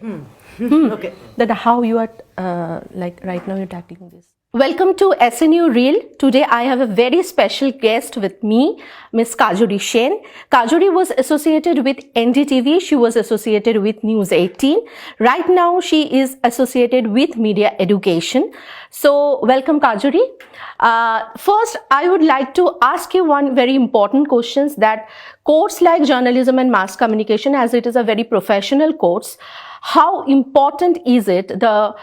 Okay. That how you are like right now you're tackling this. Welcome to SNU Reel. Today I have a very special guest with me, Ms Kajori Sen. Kajori was associated with NDTV. She was associated with News 18. Right now she is associated with Media Education. So welcome, Kajori. First, I would like to ask you one very important question, that course like journalism and mass communication, as it is a very professional course, how important is it, the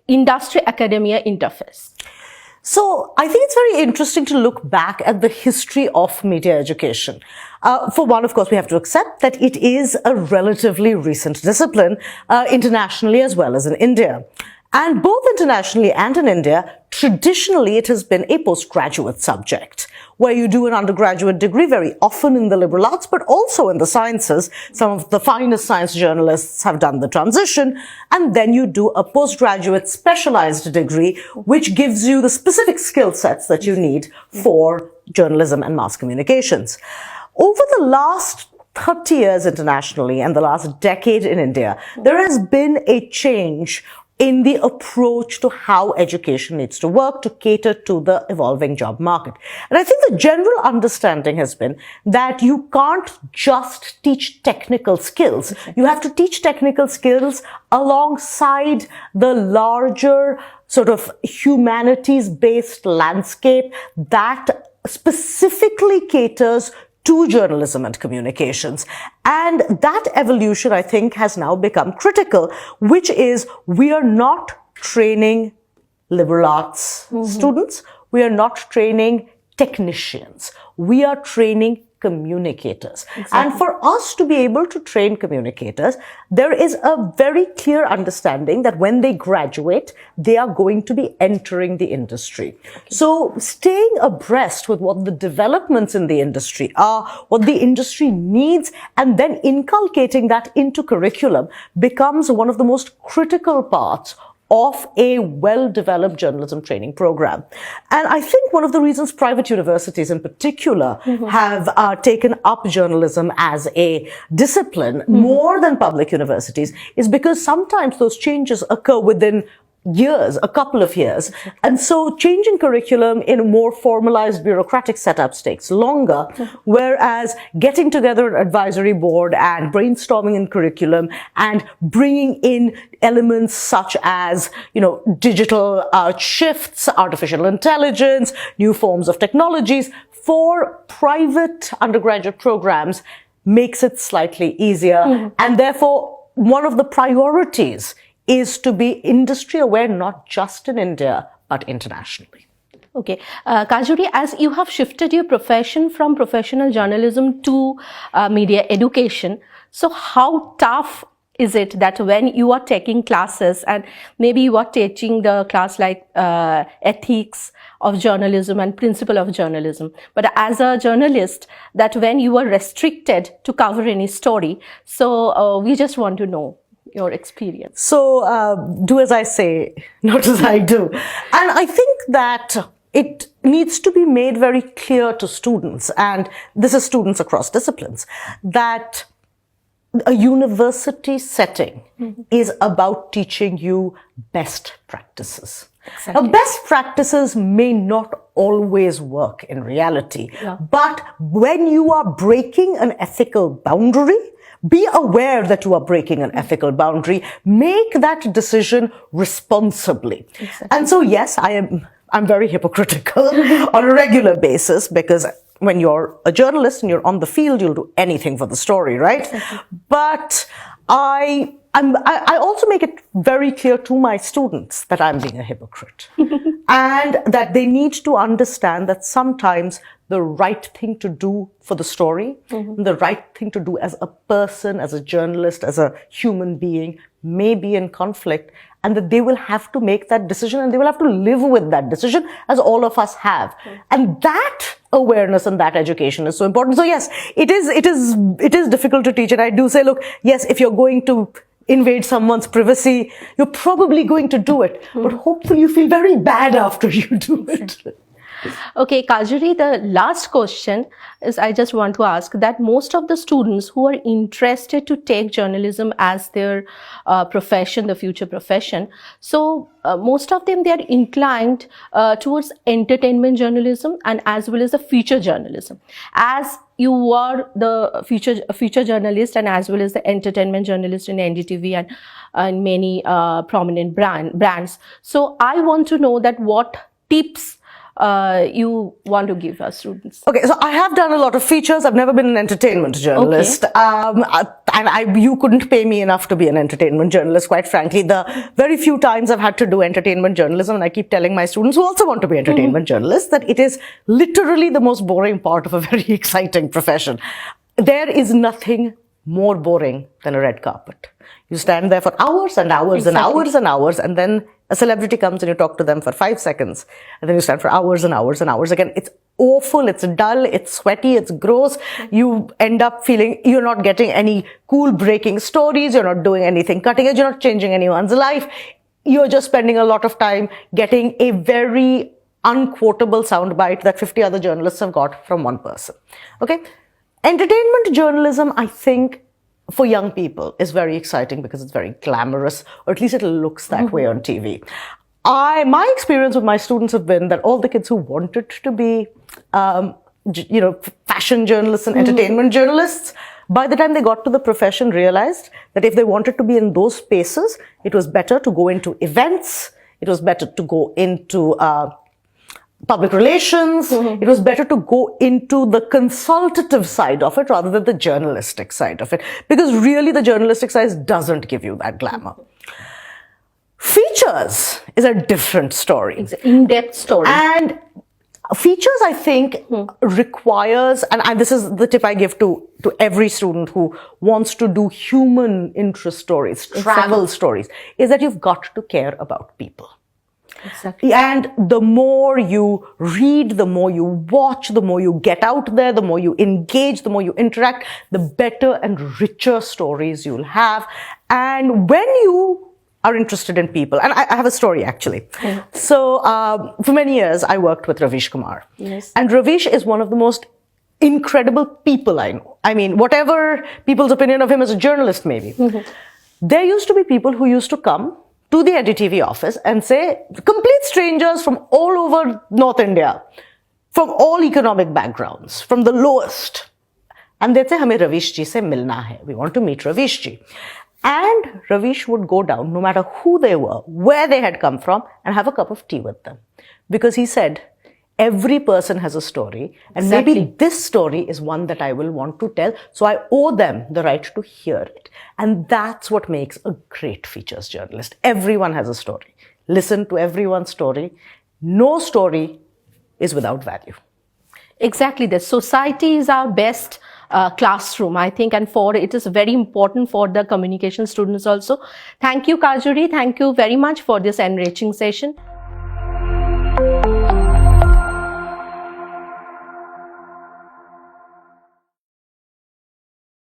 industry academia interface? So I think it's very interesting to look back at the history of media education. For one, of course, we have to accept that it is a relatively recent discipline, internationally as well as in India. And both internationally and in India, traditionally it has been a postgraduate subject, where you do an undergraduate degree very often in the liberal arts, but also in the sciences. Some of the finest science journalists have done the transition, and then you do a postgraduate specialized degree, which gives you the specific skill sets that you need for journalism and mass communications. Over the last 30 years internationally and the last decade in India, there has been a change in the approach to how education needs to work to cater to the evolving job market. And I think the general understanding has been that you can't just teach technical skills. You have to teach technical skills alongside the larger sort of humanities-based landscape that specifically caters to journalism and communications. And that evolution, I think, has now become critical, which is we are not training liberal arts students. We are not training technicians. We are training communicators. Exactly. And for us to be able to train communicators, there is a very clear understanding that when they graduate, they are going to be entering the industry. Okay. So staying abreast with what the developments in the industry are, what the industry needs, and then inculcating that into curriculum becomes one of the most critical parts of a well-developed journalism training program. And I think one of the reasons private universities in particular have taken up journalism as a discipline more than public universities is because sometimes those changes occur within years, a couple of years. And so changing curriculum in a more formalized bureaucratic setups takes longer, whereas getting together an advisory board and brainstorming in curriculum and bringing in elements such as, digital shifts, artificial intelligence, new forms of technologies for private undergraduate programs makes it slightly easier. And therefore, one of the priorities is to be industry aware, not just in India, but internationally. Okay. Kajori, as you have shifted your profession from professional journalism to media education, so how tough is it that when you are taking classes and maybe you are teaching the class like ethics of journalism and principle of journalism, but as a journalist, that when you are restricted to cover any story, so we just want to know your experience. So do as I say, not as I do. And I think that it needs to be made very clear to students, and this is students across disciplines, that a university setting is about teaching you best practices. Exactly. Now, best practices may not always work in reality, but when you are breaking an ethical boundary, be aware that you are breaking an ethical boundary. Make that decision responsibly. Exactly. And so, yes, I'm very hypocritical on a regular basis, because when you're a journalist and you're on the field, you'll do anything for the story, right? Exactly. But I also make it very clear to my students that I'm being a hypocrite and that they need to understand that sometimes the right thing to do for the story, the right thing to do as a person, as a journalist, as a human being may be in conflict, and that they will have to make that decision and they will have to live with that decision, as all of us have. And that awareness and that education is so important. So yes, it is difficult to teach. And I do say, look, yes, if you're going to invade someone's privacy, you're probably going to do it, but hopefully you feel very bad after you do it. Okay, Kajori, the last question is I just want to ask that most of the students who are interested to take journalism as their profession, the future profession, so most of them, they are inclined towards entertainment journalism and as well as the feature journalism. As you are the feature journalist and as well as the entertainment journalist in NDTV and many prominent brands. So I want to know that what tips you want to give our students. Okay, so I have done a lot of features. I've never been an entertainment journalist. Okay. You couldn't pay me enough to be an entertainment journalist, quite frankly. The very few times I've had to do entertainment journalism, and I keep telling my students who also want to be entertainment journalists that it is literally the most boring part of a very exciting profession. There is nothing more boring than a red carpet. You stand there for hours and hours and hours and hours, and then a celebrity comes and you talk to them for 5 seconds, and then you stand for hours and hours and hours again. It's awful, it's dull, it's sweaty, it's gross. You end up feeling you're not getting any cool breaking stories, you're not doing anything cutting edge, you're not changing anyone's life. You're just spending a lot of time getting a very unquotable soundbite that 50 other journalists have got from one person. Okay? Entertainment journalism, I think, for young people is very exciting because it's very glamorous, or at least it looks that way on TV. My experience with my students have been that all the kids who wanted to be, fashion journalists and entertainment journalists, by the time they got to the profession, realized that if they wanted to be in those spaces, it was better to go into events, it was better to go into public relations. It was better to go into the consultative side of it rather than the journalistic side of it, because really the journalistic side doesn't give you that glamour. Features is a different story. It's an in-depth story. And features, I think, requires, and this is the tip I give to every student who wants to do human interest stories, travel stories, is that you've got to care about people. Exactly. And the more you read, the more you watch, the more you get out there, the more you engage, the more you interact, the better and richer stories you'll have. And when you are interested in people, and I have a story actually. So for many years, I worked with Ravish Kumar. Yes. And Ravish is one of the most incredible people I know. I mean, whatever people's opinion of him as a journalist maybe. There used to be people who used to come to the NDTV office and say, complete strangers from all over North India, from all economic backgrounds, from the lowest. And they'd say, hame Ravish ji se milna hai. We want to meet Ravish ji. And Ravish would go down, no matter who they were, where they had come from, and have a cup of tea with them. Because he said, every person has a story, and maybe this story is one that I will want to tell, so I owe them the right to hear it. And that's what makes a great features journalist. Everyone has a story. Listen to everyone's story. No story is without value. Exactly. The society is our best classroom, I think, and it is very important for the communication students also. Thank you, Kajori. Thank you very much for this enriching session.